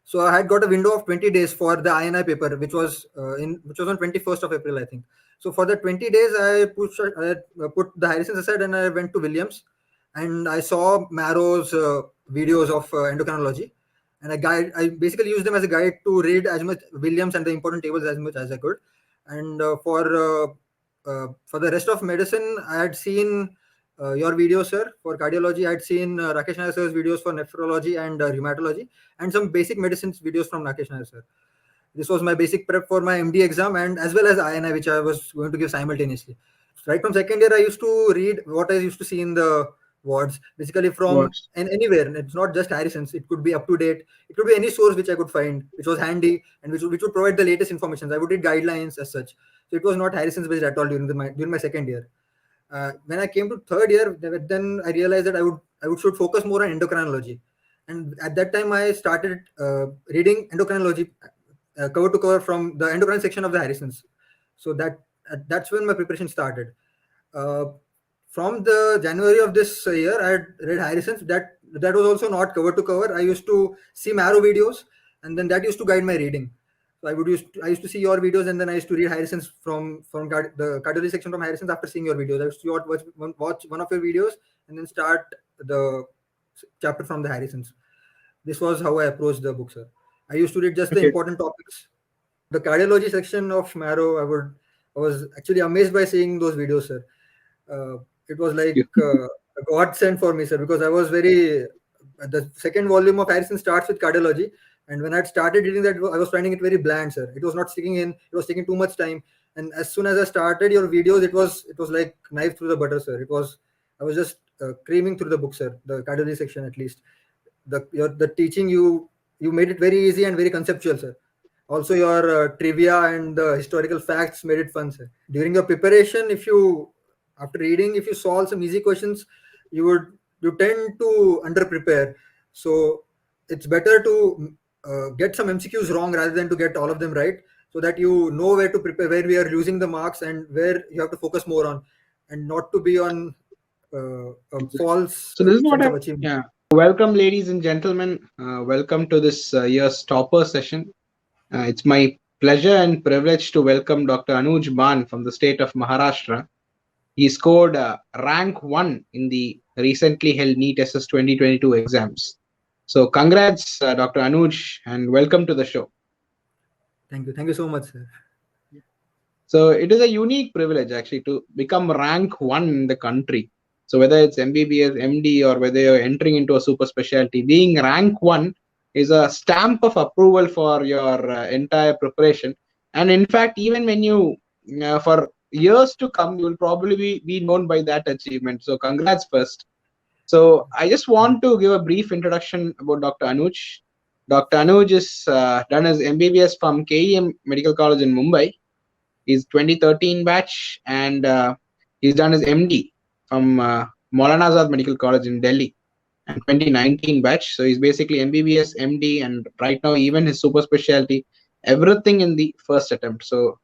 So I had got a window of 20 days for the INI paper, which was on 21st of April, I think. So for the 20 days, I put the Harrison's aside and I went to Williams, and I saw Marrow's videos of endocrinology, and I basically used them as a guide to read as much Williams and the important tables as much as I could. And for the rest of medicine, I had seen your videos, sir. For cardiology, I had seen Rakesh Nair sir's videos for nephrology and rheumatology, and some basic medicines videos from Rakesh Nair sir. This was my basic prep for my MD exam, and as well as INI, which I was going to give simultaneously. Right from second year, I used to read what I used to see in the wards, basically from anywhere. It's not just Harrison's. It could be up to date. It could be any source which I could find, which was handy and which would provide the latest information. I would read guidelines as such. So it was not Harrison's based at all during my second year. When I came to third year, then I realized that I should focus more on endocrinology, and at that time I started reading endocrinology cover to cover from the endocrine section of the Harrison's. So that's when my preparation started. From the January of this year, I had read Harrison's. That was also not cover to cover. I used to see Marrow videos, and then that used to guide my reading. So I used to see your videos, and then I used to read Harrison's from the cardiology section from Harrison's. After seeing your videos, I used to watch one of your videos and then start the chapter from the Harrison's. This was how I approached the book, sir. I used to read just the important topics. The cardiology section of Marrow, I was actually amazed by seeing those videos, sir. It was like a godsend for me, sir, because I was the second volume of Harrison starts with cardiology. And when I started reading that, I was finding it very bland, sir. It was not sticking in. It was taking too much time. And as soon as I started your videos, it was like knife through the butter, sir. I was just creaming through the book, sir. The cardiology section, at least. The teaching you made it very easy and very conceptual, sir. Also, your trivia and the historical facts made it fun, sir. During your preparation, after reading, if you solve some easy questions, you tend to under prepare. So it's better to get some MCQs wrong rather than to get all of them right, so that you know where to prepare, where we are losing the marks, and where you have to focus more on, and not to be on a false so this is what sense of achievement. Yeah. Welcome, ladies and gentlemen. Welcome to this year's topper session. It's my pleasure and privilege to welcome Dr. Anuj Ban from the state of Maharashtra. He scored rank 1 in the recently held NEET SS 2022 exams. So congrats, Dr. Anuj, and welcome to the show. Thank you. Thank you so much, sir. So it is a unique privilege actually to become rank 1 in the country. So whether it's MBBS, MD, or whether you're entering into a super specialty, being rank 1 is a stamp of approval for your entire preparation. And in fact, even when you, for years to come, you will probably be known by that achievement. So congrats first. So I just want to give a brief introduction about Dr. Anuj. Dr. Anuj is done his MBBS from KEM Medical College in Mumbai. He's 2013 batch, and he's done his MD from Maulana Azad Medical College in Delhi, and 2019 batch. So he's basically MBBS, MD, and right now even his super specialty, everything in the first attempt. So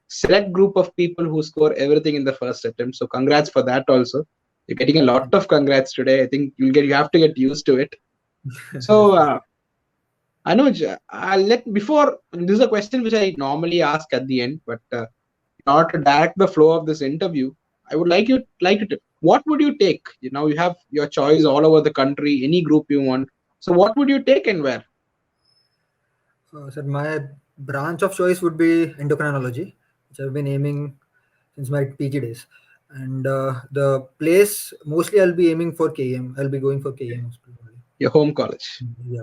select group of people who score everything in the first attempt. So congrats for that also. You're getting a lot of congrats today. I think you have to get used to it. So Anuj, this is a question which I normally ask at the end, but in order to direct the flow of this interview, I would like to what would you take? You have your choice all over the country, any group you want. So what would you take and where? Sir, my branch of choice would be endocrinology, which I've been aiming since my PG days. And the place, mostly I'll be aiming for KM. I'll be going for KM. Your home college. Yeah.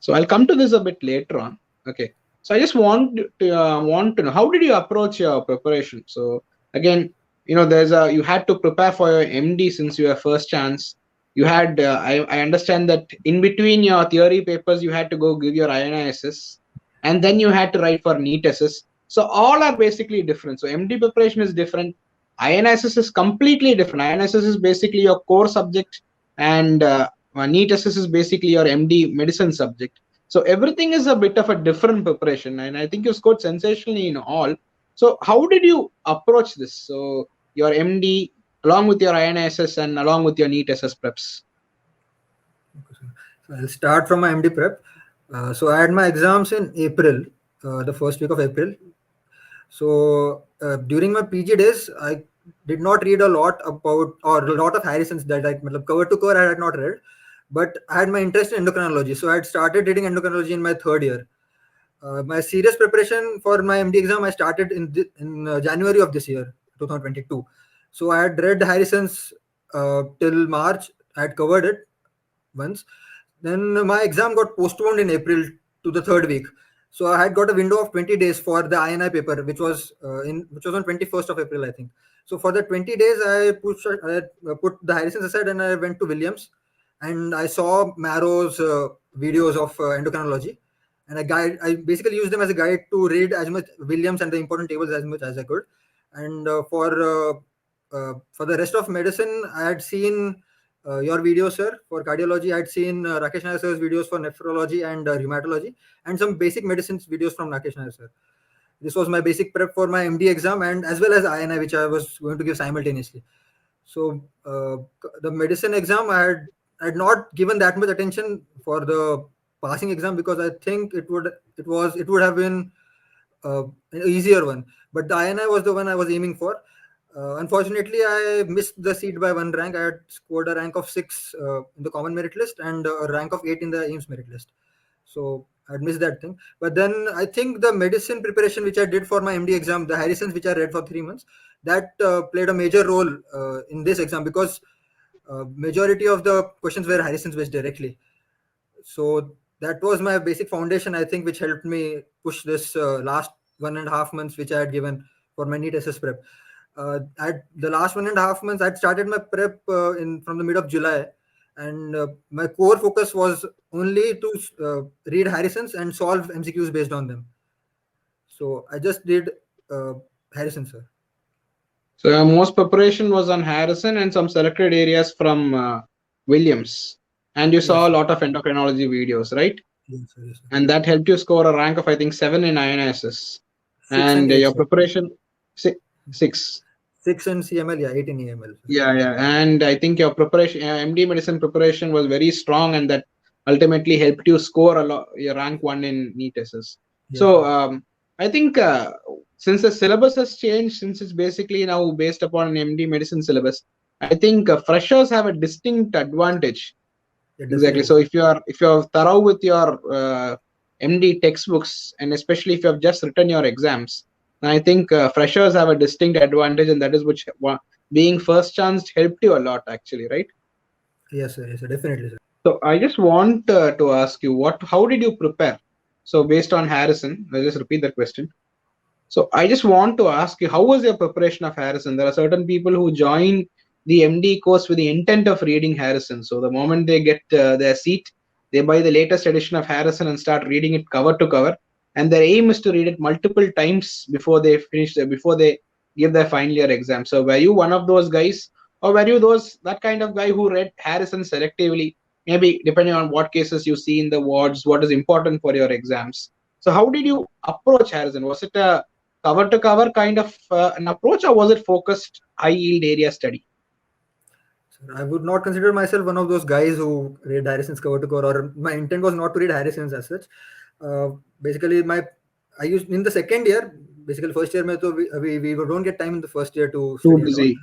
So I'll come to this a bit later on. Okay. So I just want to know, how did you approach your preparation? So again, you had to prepare for your MD since you were first chance. You had, I understand that in between your theory papers, you had to go give your INI SS, and then you had to write for NEET SS. So all are basically different. So MD preparation is different. INI SS is completely different. INI SS is basically your core subject, and NEET SS is basically your MD medicine subject. So everything is a bit of a different preparation, and I think you scored sensationally in all. So how did you approach this? So your MD along with your INI SS and along with your NEET SS preps. So I'll start from my MD prep. So I had my exams in April, the first week of April. So during my PG days, I did not read a lot about or a lot of Harrison's that I cover to cover I had not read, but I had my interest in endocrinology. So I had started reading endocrinology in my third year. My serious preparation for my MD exam I started in January of this year, 2022. So I had read Harrison's till March. I had covered it once. Then my exam got postponed in April to the third week. So I had got a window of 20 days for the INI paper, which was on 21st of April, I think. So for the 20 days, I put the Harrison's aside and I went to Williams, and I saw Marrow's videos of endocrinology, and I basically used them as a guide to read as much Williams and the important tables as much as I could. And for the rest of medicine, I had seen your videos, sir. For cardiology, I'd seen Rakesh Nair sir's videos for nephrology and rheumatology, and some basic medicines videos from Rakesh Nair sir. This was my basic prep for my MD exam and as well as INI, which I was going to give simultaneously. So the medicine exam, I had not given that much attention for the passing exam because I think it would have been an easier one. But the INI was the one I was aiming for. Unfortunately, I missed the seat by one rank. I had scored a rank of 6 in the common merit list and a rank of 8 in the AIMS merit list. So I had missed that thing. But then I think the medicine preparation which I did for my MD exam, the Harrison's which I read for 3 months, that played a major role in this exam because majority of the questions were Harrison's based directly. So that was my basic foundation, I think, which helped me push this last 1.5 months which I had given for my NEET SS prep. At the last 1.5 months, I'd started my prep in from the mid of July, and my core focus was only to read Harrison's and solve MCQs based on them. So I just did uh, Harrison, sir. So most preparation was on Harrison and some selected areas from Williams. And you saw Yes, a sir. lot of endocrinology videos, right? Yes, sir. Yes, sir. And that helped you score a rank of, I think, 7 in INSS. Six and And eight, your sir. preparation, 6. 6 in CML, yeah, 8 in EML, sir. Yeah, yeah. And I think your preparation, MD medicine preparation was very strong, and that ultimately helped you score a lot, your rank 1 in NEET SS. Yes, So sir. I think since the syllabus has changed, since it's basically now based upon an MD medicine syllabus, I think freshers have a distinct advantage. Yeah, Exactly. definitely, So sir. if you're thorough with your MD textbooks, and especially if you have just written your exams, I think freshers have a distinct advantage, and that is which being first chanced helped you a lot, actually, right? Yes, sir. Yes, sir. Definitely, sir. So I just want to ask you, how did you prepare? So based on Harrison, I'll just repeat that question. So I just want to ask you, how was your preparation of Harrison? There are certain people who join the MD course with the intent of reading Harrison. So the moment they get their seat, they buy the latest edition of Harrison and start reading it cover to cover. And their aim is to read it multiple times before they finish, before they give their final year exam. So were you one of those guys, or were you that kind of guy who read Harrison selectively? Maybe depending on what cases you see in the wards, what is important for your exams. So how did you approach Harrison? Was it a cover to cover kind of an approach, or was it focused high yield area study? Sir, I would not consider myself one of those guys who read Harrison's cover to cover, or my intent was not to read Harrison's as such. Uh, Basically, I used in the second year. Basically, first year, mein to we don't get time in the first year to Too study at all. busy.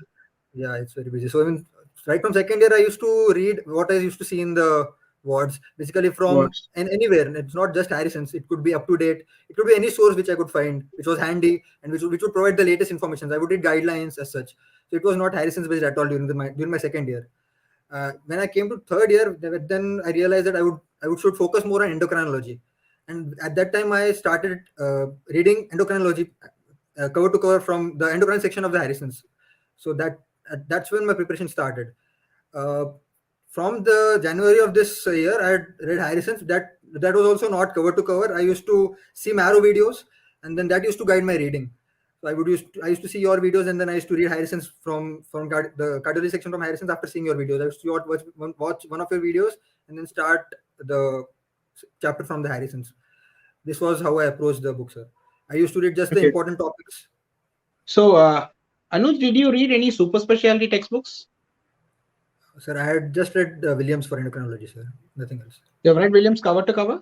Yeah, it's very busy. So even right from second year, I used to read what I used to see in the wards, basically from Watch. and anywhere. And it's not just Harrison's. It could be up to date. It could be any source which I could find, which was handy and which would provide the latest information. I would read guidelines as such. So it was not Harrison's based at all during my second year. When I came to third year, then I realized that I would should focus more on endocrinology, and at that time I started reading endocrinology cover to cover from the endocrine section of the Harrison's. So that's when my preparation started. Uh, from the January of this year, I had read Harrison's. That was also not cover to cover. I used to see Marrow videos, and then that used to guide my reading. So I used to see your videos, and then I used to read Harrison's from the cardiology section from Harrison's after seeing your videos. I used to watch one of your videos and then start the chapter from the Harrison's. This was how I approached the book, sir. I used to read just the Okay. important topics. So, Anuj, did you read any super specialty textbooks? Sir, I had just read Williams for endocrinology, sir. Nothing else. You have read Williams cover to cover?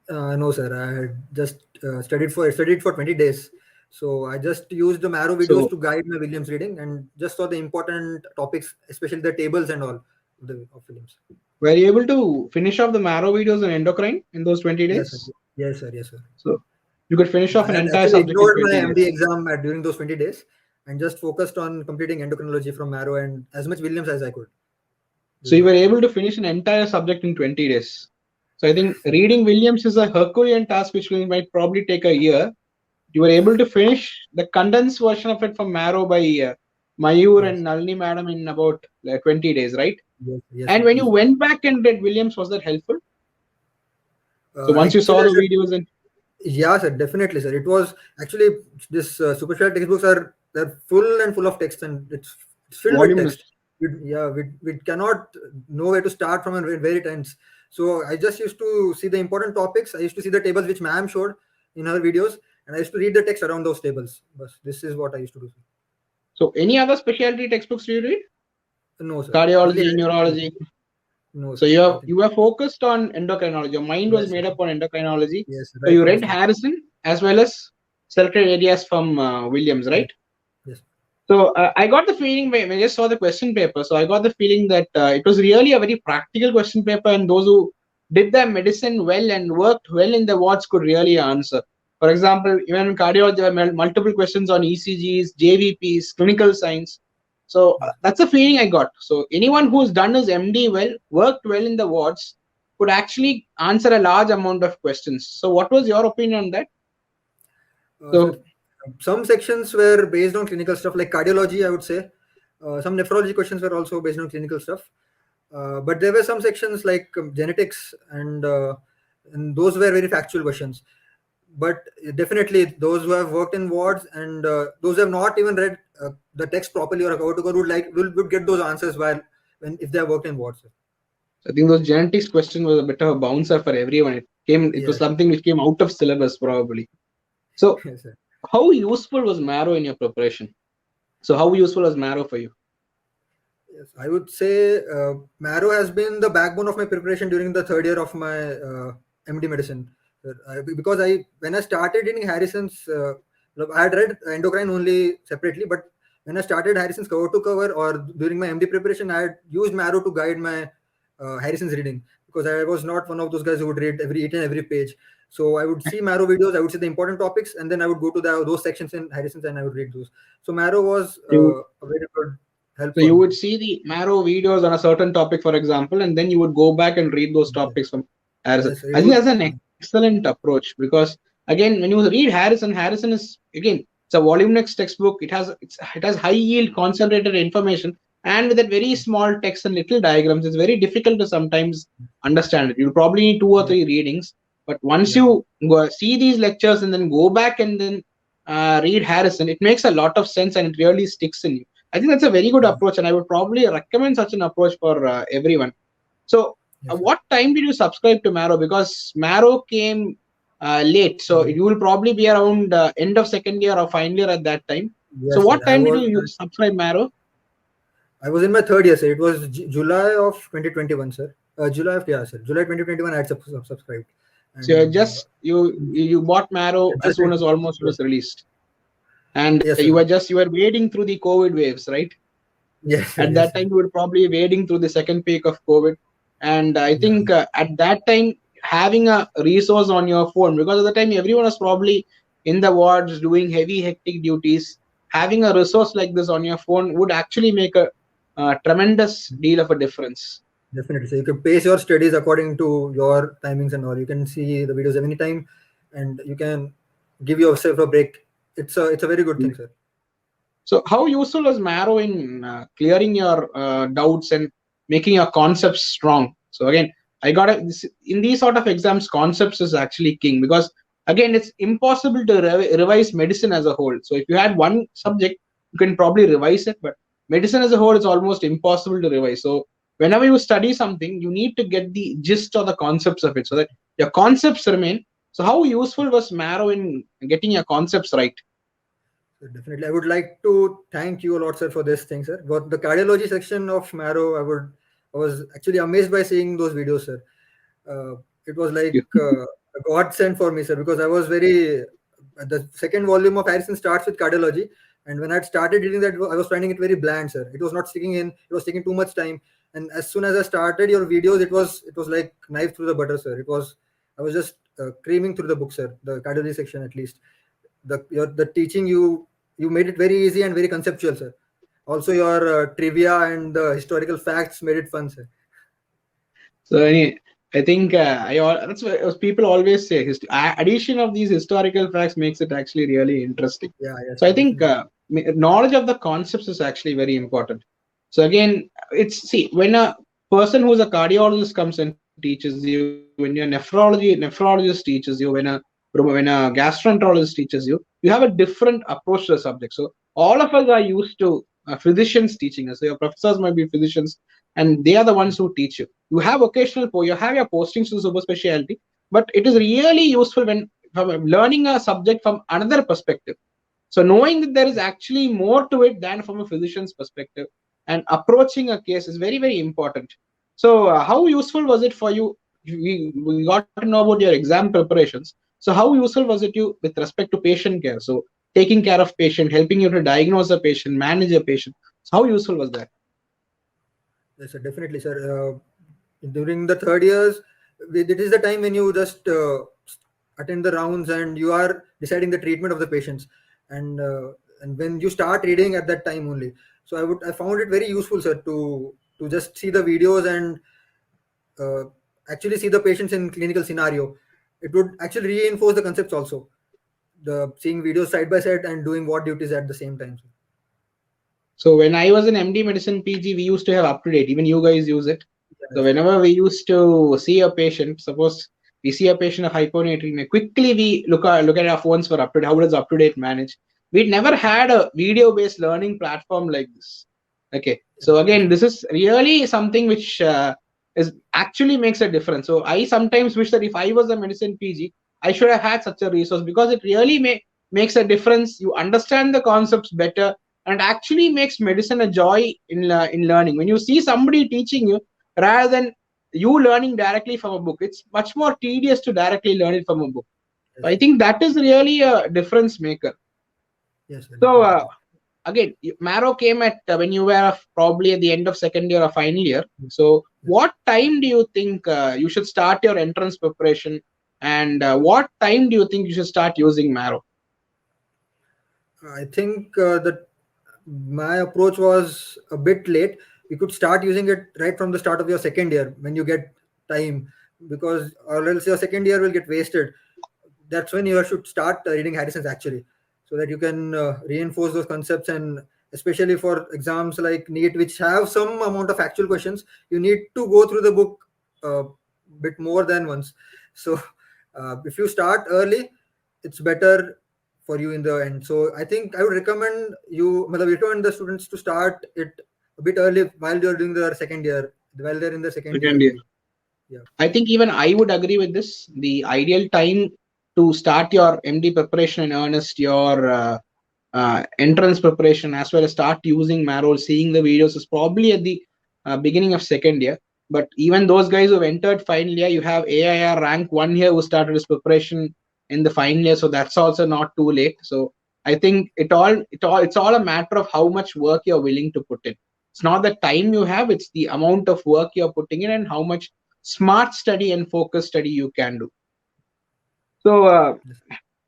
No, sir. I had just studied for 20 days. So I just used the Marrow videos So to guide my Williams reading and just saw the important topics, especially the tables and all of Williams. were you able to finish off the Marrow videos in endocrine in those 20 Yes, sir. days? Yes, sir. Yes, sir. So you could finish off I an had entire actually subject in ignored my 20 MD days. exam during those 20 days and just focused on completing endocrinology from Marrow and as much Williams as I could So during you were that time. able to finish an entire subject in 20 days. So I think reading Williams is a Herculean task which might probably take a year. You were able to finish the condensed version of it from Marrow by Mayur Yes, and Nalini Madam in about 20 days, right? yes, yes, And when you yes. went back and read Williams, was that helpful? So once you Actually, saw I the said, videos and yeah, sir, definitely, sir. It was actually this super short textbooks are they're full and full of text and it's filled with voluminous. text. We cannot know where to start from and where it ends. So I just used to see the important topics. I used to see the tables which ma'am showed in her videos, and I used to read the text around those tables. But this is what I used to do, sir. So any other specialty textbooks do you read? No, sir. Only Cardiology, Harrison only. neurology. No, So sir. Nothing. you were focused on endocrinology. Your mind was Yes, made sir. up on endocrinology. Yes, So right you from the read start. Harrison as well as selected areas from Williams, Yes, right? yes, So I got the feeling when I just saw the question paper. So I got the feeling that it was really a very practical question paper, and those who did their medicine well and worked well in the wards could really answer. For example, even in cardiology, there were multiple questions on ECGs, JVPs, clinical science. So yes. that's the feeling I got. So anyone who's done his MD well, worked well in the wards, could actually answer a large amount of questions. So what was your opinion on that? Sir, So some sections were based on clinical stuff, like cardiology, I would say. Some nephrology questions were also based on clinical stuff. But there were some sections like genetics, and those were very factual questions. But definitely, those who have worked in wards and those who have not even read the text properly or how to go would get those answers while when if they have worked in wards. I think those genetics question was a bit of a bouncer for everyone. It was Yes, something which came out of syllabus probably. So yes, sir. how useful was Marrow in your preparation? So how useful was Marrow for you? Yes, I would say Marrow has been the backbone of my preparation during the third year of my MD medicine. Because when I started reading Harrison's, I had read endocrine only separately, but when I started Harrison's cover to cover or during my MD preparation, I had used Marrow to guide my Harrison's reading because I was not one of those guys who would read every each and every page. So I would see Marrow videos, I would see the important topics, and then I would go to those sections in Harrison's and I would read those. So Marrow was You a very good help so for you me. would see the Marrow videos on a certain topic, for example, and then you would go back and read those Yes, topics from Harrison. yes, it I think would. that's an excellent approach because again, when you read Harrison, Harrison is again it's a voluminous textbook. It has high yield concentrated information, and with that very small text and little diagrams, it's very difficult to sometimes understand it. You'll probably need two or Yeah, three readings, but once yeah, you see these lectures and then go back and then read Harrison, it makes a lot of sense and it really sticks in you. I think that's a very good yeah. approach, and I would probably recommend such an approach for everyone. So, Yes, sir. what time did you subscribe to Marrow? Because Marrow came late, so Uh, you will probably be around end of second year or final year at that time. So, yes, sir. what time did you subscribe Marrow? I was in my third year, sir. It was July of 2021, sir. July of yeah, sir. July 2021, I had subscribed, So, you and just you bought Marrow as just soon as almost it yes, was released, and yes, sir. you were wading through the COVID waves, right? Yes, sir. At Yes, that sir. time, you were probably wading through the second peak of COVID. And I Yeah, think at that time, having a resource on your phone, because at the time, everyone was probably in the wards doing heavy, hectic duties. Having a resource like this on your phone would actually make a tremendous deal of a difference. definitely. So you can pace your studies according to your timings and all. You can see the videos anytime, and you can give yourself a break. It's a very good thing, sir. So, how useful is Marrow in clearing your doubts and making your concepts strong? So, again, in these sort of exams, concepts is actually king because, again, it's impossible to revise medicine as a whole. So, if you had one subject, you can probably revise it, but medicine as a whole is almost impossible to revise. So, whenever you study something, you need to get the gist or the concepts of it so that your concepts remain. So, how useful was Marrow in getting your concepts right? So definitely, I would like to thank you a lot, sir, for this thing, sir. But the cardiology section of Marrow, I was actually amazed by seeing those videos, sir. It was like a godsend for me, sir, because I was very. The second volume of Harrison starts with cardiology, and when I had started reading that, I was finding it very bland, sir. It was not sticking in. It was taking too much time. And as soon as I started your videos, it was like knife through the butter, sir. It was I was just creaming through the book, sir. The cardiology section, at least. The teaching you made it very easy and very conceptual, sir. Also, your trivia and the historical facts made it fun, sir. So I think that's what people always say. Addition of these historical facts makes it actually really interesting. Yeah, yes, So sir, I think definitely. knowledge of the concepts is actually very important. So again, it's see when a person who's a cardiologist comes and teaches you, when your nephrologist teaches you, when a gastroenterologist teaches you, you have a different approach to the subject. So all of us are used to physicians teaching us. So your professors might be physicians, and they are the ones who teach you. You have you have your postings to super specialty, but it is really useful when from learning a subject from another perspective. So knowing that there is actually more to it than from a physician's perspective, and approaching a case is very, very important. So how useful was it for you? We got to know about your exam preparations. So how useful was it you with respect to patient care? So taking care of patient, helping you to diagnose a patient, manage a patient. So how useful was that? Yes, sir, definitely, sir. During the third years, it is the time when you just attend the rounds and you are deciding the treatment of the patients, and when you start reading at that time only. So I found it very useful, sir, to just see the videos and uh, actually see the patients in clinical scenario. It would actually reinforce the concepts also. The seeing videos side by side and doing what duties at the same time. Sir. So when I was in MD medicine PG, we used to have up to date. Even you guys use it. So Yes, whenever we used to see a patient, suppose we see a patient of hyponatremia, quickly we look at our phones for up to date. How does up to date manage? We never had a video based learning platform like this. Okay, so again, this is really something which is actually makes a difference. So I sometimes wish that if I was a medicine PG, I should have had such a resource because it really makes a difference. You understand the concepts better, and actually makes medicine a joy in learning. When you see somebody teaching you rather than you learning directly from a book, it's much more tedious to directly learn it from a book. So yes, I sir. think that is really a difference maker. Yes, sir, So definitely. again, Marrow came at when you were probably at the end of second year or final year. So Yes. what time do you think you should start your entrance preparation, and what time do you think you should start using Marrow? I think that my approach was a bit late. You could start using it right from the start of your second year when you get time, because or else your second year will get wasted. That's when you should start reading Harrison's actually, so that you can reinforce those concepts, and especially for exams like NEET, which have some amount of actual questions, you need to go through the book a bit more than once. So if you start early, it's better for you in the end. So I think I would recommend recommend the students to start it a bit early while they're doing their second year, while they're in the second year Second year. only. Yeah. I think even I would agree with this. The ideal time to start your MD preparation in earnest, your entrance preparation, as well as start using Marrow, seeing the videos, is probably at the beginning of second year. But even those guys who've entered final year, you have AIR rank 1 here who started his preparation in the final year, so that's also not too late. So I think it's all a matter of how much work you're willing to put in. It's not the time you have; it's the amount of work you're putting in and how much smart study and focus study you can do. So,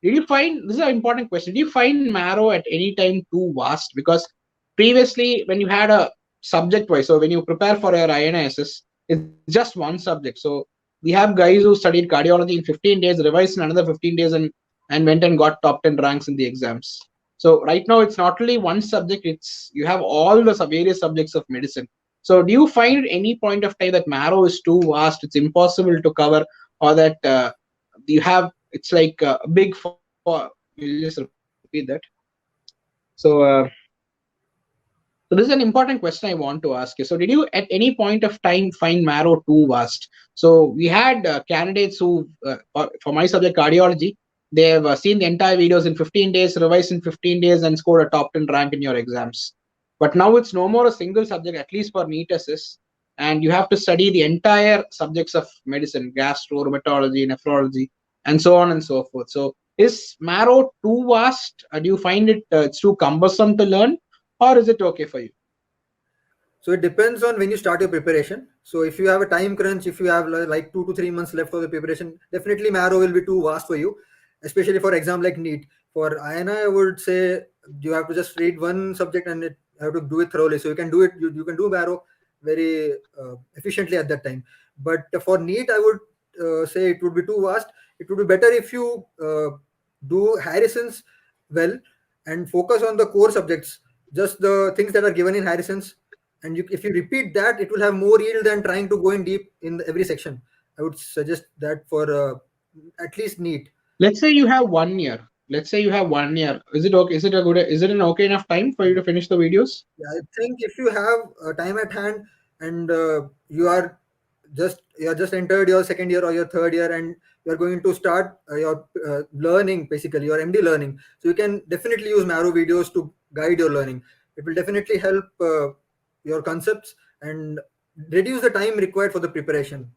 did you find this is an important question? Did you find Marrow at any time too vast? Because previously, when you had a subject wise, so when you prepare for your INSS, it's just one subject. So we have guys who studied cardiology in 15 days, revised in another 15 days, and went and got top 10 ranks in the exams. So right now, it's not only one subject; it's you have all the various subjects of medicine. So do you find at any point of time that Marrow is too vast? It's impossible to cover, or that you have it's like big for we'll just repeat that. So so this is an important question I want to ask you. So did you at any point of time find Marrow too vast? So we had candidates who for my subject cardiology, they have seen the entire videos in 15 days, revised in 15 days, and scored a top 10 rank in your exams. But now it's no more a single subject, at least for NEET SS, and you have to study the entire subjects of medicine: gastro, rheumatology, nephrology. and so on and so forth. So is Marrow too vast? Do you find it it's too cumbersome to learn, or is it okay for you? So it depends on when you start your preparation. So if you have a time crunch, if you have like 2 to 3 months left for the preparation, definitely Marrow will be too vast for you, especially for exam like NEET. For INI, I would say you have to just read one subject and have to do it thoroughly. So you can do it. You can do Marrow very efficiently at that time. But for NEET, I would say it would be too vast. It would be better if you do Harrison's well and focus on the core subjects, just the things that are given in Harrison's, and if you repeat that, it will have more yield than trying to go in deep in every section. I would suggest that for at least NEET. Let's say you have 1 year. Let's say you have 1 year. Is it okay? Is it a good? Is it an okay enough time for you to finish the videos? Yeah, I think if you have time at hand and you are just entered your second year or your third year, and you are going to start your learning, basically your MD learning, so you can definitely use Marrow videos to guide your learning. It will definitely help your concepts and reduce the time required for the preparation.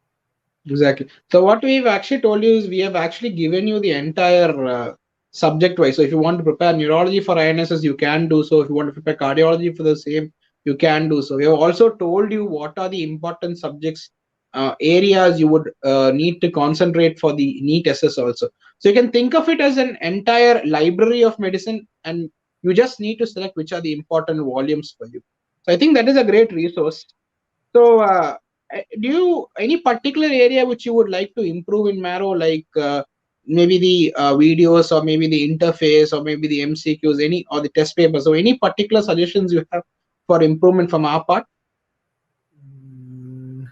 Exactly. So what we've actually told you is we have actually given you the entire subject wise. So if you want to prepare neurology for INSS, you can do so. If you want to prepare cardiology for the same, you can do so. We have also told you what are the important subjects, areas you would need to concentrate for the NEET SS also. So you can think of it as an entire library of medicine, and you just need to select which are the important volumes for you. So I think that is a great resource. So, do you any particular area which you would like to improve in Marrow, like maybe the videos, or maybe the interface, or maybe the MCQs, any or the test papers? So, any particular suggestions you have for improvement from our part? Mm,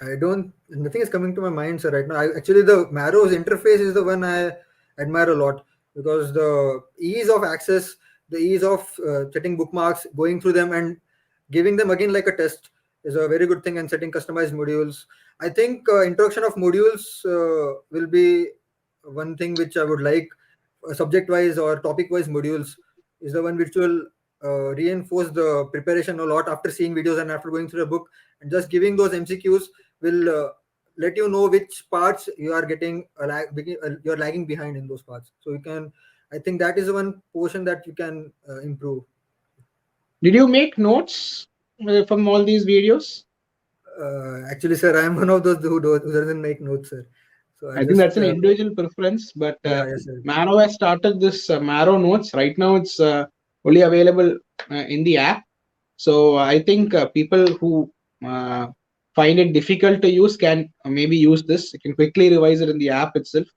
I don't. Nothing is coming to my mind, sir. Right now, actually the Marrow's interface is the one I admire a lot, because the ease of access, the ease of setting bookmarks, going through them, and giving them again like a test is a very good thing. And setting customized modules. I think introduction of modules will be one thing which I would like. Subject-wise or topic-wise modules is the one which will reinforce the preparation a lot after seeing videos and after going through the book, and just giving those MCQs will let you know which parts you are getting you're lagging behind in those parts. So you can, I think that is one portion that you can improve. Did you make notes from all these videos? Actually, sir, I am one of those who doesn't make notes, sir. So I I think just that's an individual preference, but yeah, yes, sir. Marrow has started this Marrow Notes. Right now, it's only available in the app. So I think people who uh, find it difficult to use can maybe use this. You can quickly revise it in the app itself.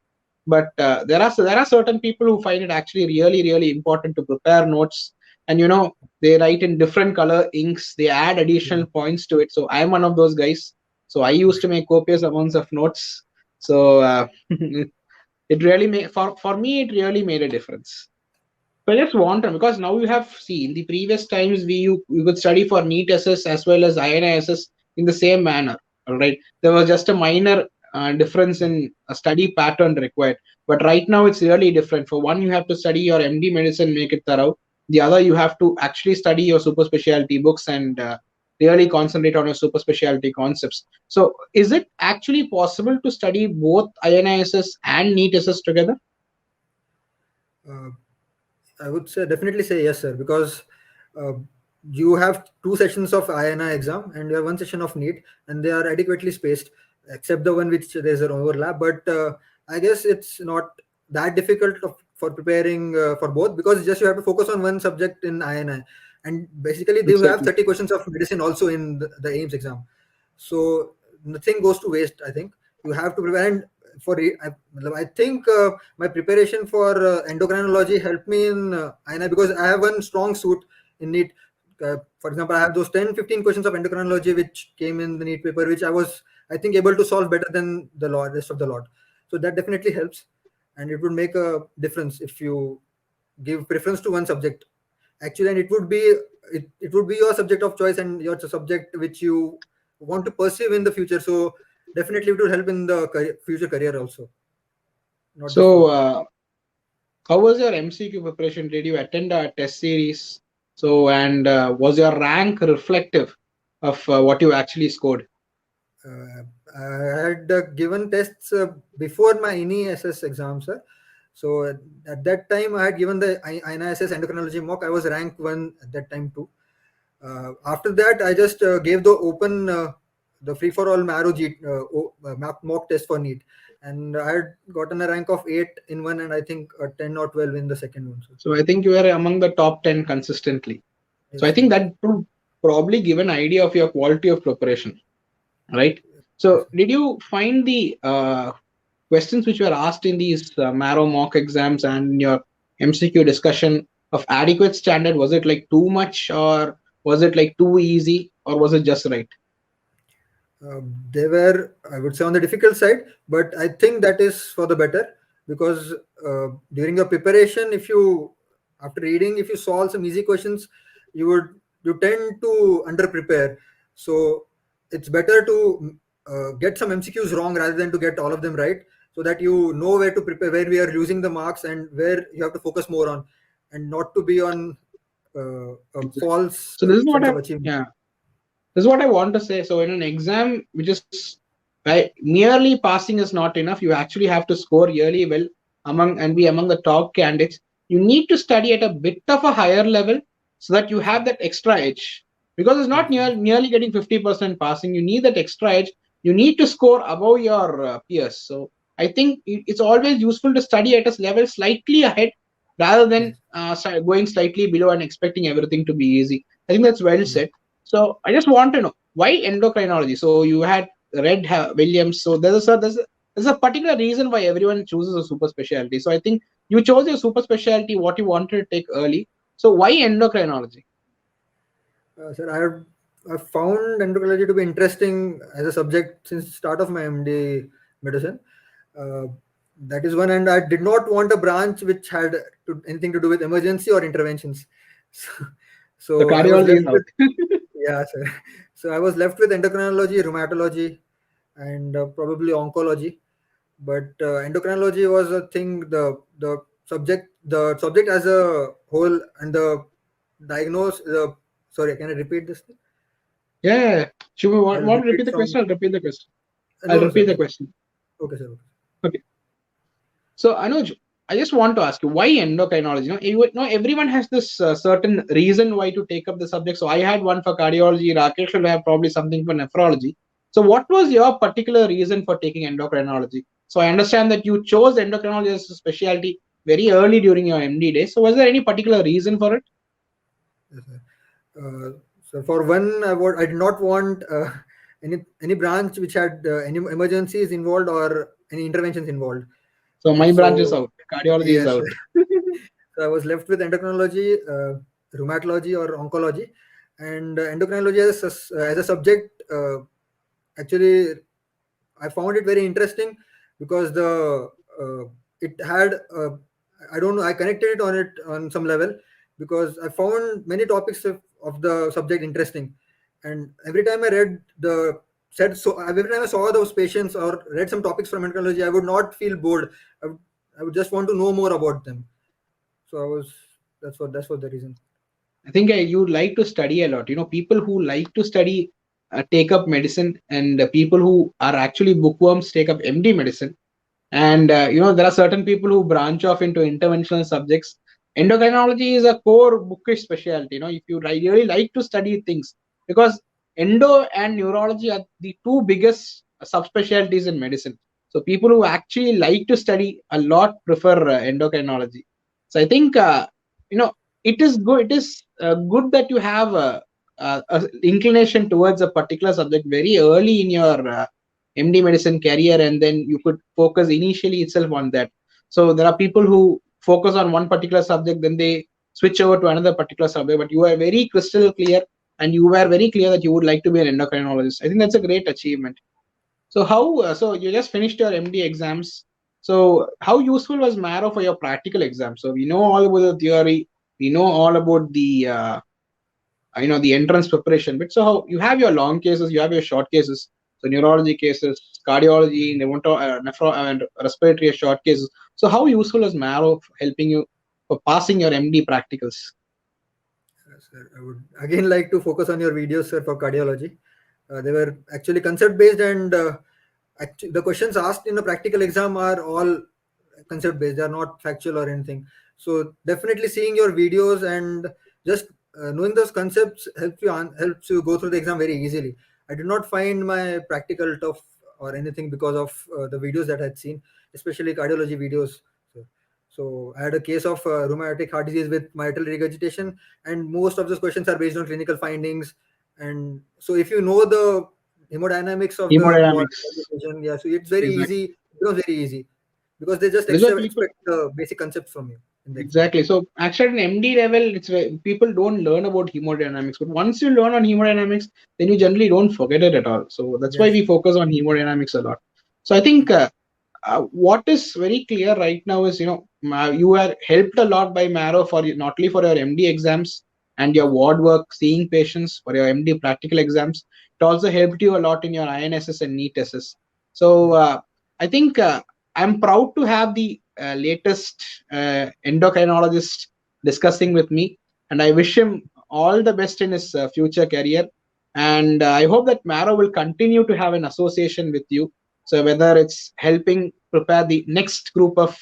But there are certain people who find it actually really important to prepare notes, and they write in different color inks. They add Yeah. additional points to it. So I'm one of those guys. So I used to make copious amounts of notes. So it really made for me it really made a difference. So I just want to, because now you have seen the previous times you could study for NEET SS as well as INI SS in the same manner. All right, there was just a minor difference in a study pattern required, but right now it's really different. For one, you have to study your MD medicine, make it thorough. The other, you have to actually study your super specialty books and really concentrate on your super specialty concepts. So, is it actually possible to study both INI SS and NEET SS together? Uh, I would say definitely say yes, sir, because uh, you have two sessions of INI exam and you have one session of NEET, and they are adequately spaced, except the one which there's an overlap. But I guess it's not that difficult for preparing for both, because just you have to focus on one subject in INI, and basically they have Exactly. 30 questions of medicine also in the AIMS exam, so nothing goes to waste. I think you have to prepare. And I think my preparation for endocrinology helped me in INI, because I have one strong suit in NEET. For example, I have those 10-15 questions of endocrinology which came in the NEET paper, which I was, I think, able to solve better than the rest of the lot. So that definitely helps, and it would make a difference if you give preference to one subject. Actually, and it would be your subject of choice and your subject which you want to pursue in the future. So definitely it will help in the future career also, not just for So, NEET. how was your MCQ preparation? Did you attend a test series? So, and was your rank reflective of what you actually scored? Uh, I had given tests before my NEET-SS exam, sir. So at that time, I had given the NISS endocrinology mock. I was rank one at that time too. After that, I just gave the open, the free for all Marrow mock test for NEET, and I had gotten a rank of 8 in one, and I think 10 or 12 in the second one. So I think you were among the top 10 consistently. So I Yes, think sir. that would probably give an idea of your quality of preparation, right? Yes, So sir. did you find the questions which were asked in these Marrow mock exams and your MCQ discussion of adequate standard? Was it like too much, or was it like too easy, or was it just right? They were, I would say, on the difficult side, but I think that is for the better, because during your preparation, if you, after reading, if you solve some easy questions, you tend to under prepare. So it's better to get some MCQs wrong rather than to get all of them right, so that you know where to prepare, where we are losing the marks, and where you have to focus more on, and not to be on a Exactly. false So this is what sense I of achievement. yeah this is what I want to say. So in an exam, which is right, merely passing is not enough. You actually have to score really well among and be among the top candidates. You need to study at a bit of a higher level so that you Yes, sir. have that extra edge. Because it's not Yes, sir. nearly getting 50% passing. You need that extra edge. You need to score above your peers. So I think it's always useful to study at a level slightly ahead rather than Yes. going slightly below and expecting everything to be easy. I think that's well Yes. said. So I just want to know why endocrinology. So you had read Williams. So there's a particular reason why everyone chooses a super specialty. So I think you chose your super specialty what you wanted to take early. So why endocrinology? Sir, I found endocrinology to be interesting as a subject since start of my MD medicine. Uh, that is one, and I did not want a branch which had anything to do with emergency or interventions. So, So so I was cardiology left is out. with, yeah, sir. So I was left with endocrinology, rheumatology, and probably oncology. But endocrinology was a thing, the subject as a whole, and the diagnose the sorry, can I repeat this thing? Yeah. Should we I'll want to repeat repeat the from question? I'll repeat the question. I'll no, no, sir. repeat the question. Okay, sir. Okay. Okay. So Anuj, I just want to ask you why endocrinology? Everyone has this certain reason why to take up the subject. So I had one for cardiology. Rakesh will have probably something for nephrology. So what was your particular reason for taking endocrinology? So I understand that you chose endocrinology as a specialty very early during your MD days. So was there any particular reason for it? Yes, sir. So for one, I did not want any branch which had any emergencies involved or any interventions involved. So my branch is So out. Cardiology is yes, sir. out. So I was left with endocrinology, rheumatology or oncology, and endocrinology as a subject. Actually, I found it very interesting because uh, it had I don't know, I connected it on some level, because I found many topics of the subject interesting, and every time I read the said so every time I saw those patients or read some topics from endocrinology, I would not feel bored. I would just want to know more about them. So I was that's what the reason. I think you like to study a lot. People who like to study take up medicine, and people who are actually bookworms take up MD medicine. And there are certain people who branch off into interventional subjects. Endocrinology is a core bookish specialty. If you really like to study things, because endo and neurology are the two biggest subspecialties in medicine. So people who actually like to study a lot prefer endocrinology. So I think it is good. It is good that you have a inclination towards a particular subject very early in your MD medicine career, and then you could focus initially itself on that. So there are people who focus on one particular subject, then they switch over to another particular subject. But you are very crystal clear, and you were very clear that you would like to be an endocrinologist. I think that's a great achievement. So how? So you just finished your MD exams. So how useful was Marrow for your practical exams? So we know all about the theory. We know all about the entrance preparation bit. So how you have your long cases, you have your short cases. So neurology cases, cardiology, nephro and respiratory short cases. So how useful is Marrow for helping you for passing your MD practicals? Sir, I would again like to focus on your videos, sir, for cardiology. They were actually concept based, and the questions asked in a practical exam are all concept based. They are not factual or anything. So definitely seeing your videos and just knowing those concepts helps you go through the exam very easily. I did not find my practical tough or anything because of the videos that I had seen, especially cardiology videos. So I had a case of rheumatic heart disease with mitral regurgitation, and most of those questions are based on clinical findings. And so if you know the hemodynamics of the body Hemodynamics. regurgitation, yeah, so it's very Exactly. easy. It becomes very easy because they just These are people. expect the basic concepts from you in the exam. Exactly. So actually, at an MD level, people don't learn about hemodynamics. But once you learn on hemodynamics, then you generally don't forget it at all. So that's why Yes. we focus on hemodynamics a lot. So I think what is very clear right now is, you are helped a lot by Marrow for not only for your MD exams and your ward work, seeing patients for your MD practical exams. It also helped you a lot in your INSS and NEET SS. So Yes. I think I'm proud to have the latest endocrinologist discussing with me, and I wish him all the best in his future career. And I hope that Marrow will continue to have an association with you. So whether it's helping prepare the next group of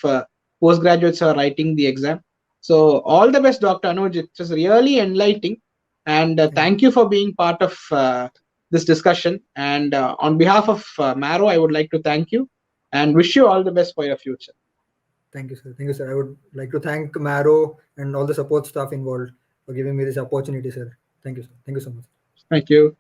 postgraduates who are writing the exam. So all the best, Dr. Anuj. It was really enlightening, and Thank thank you for being part of this discussion. And on behalf of Marrow, I would like to thank you and wish you all the best for your future. Thank you, sir. Thank you, sir. I would like to thank Marrow and all the support staff involved for giving me this opportunity, sir. Thank you, sir. Thank you so much. Thank you.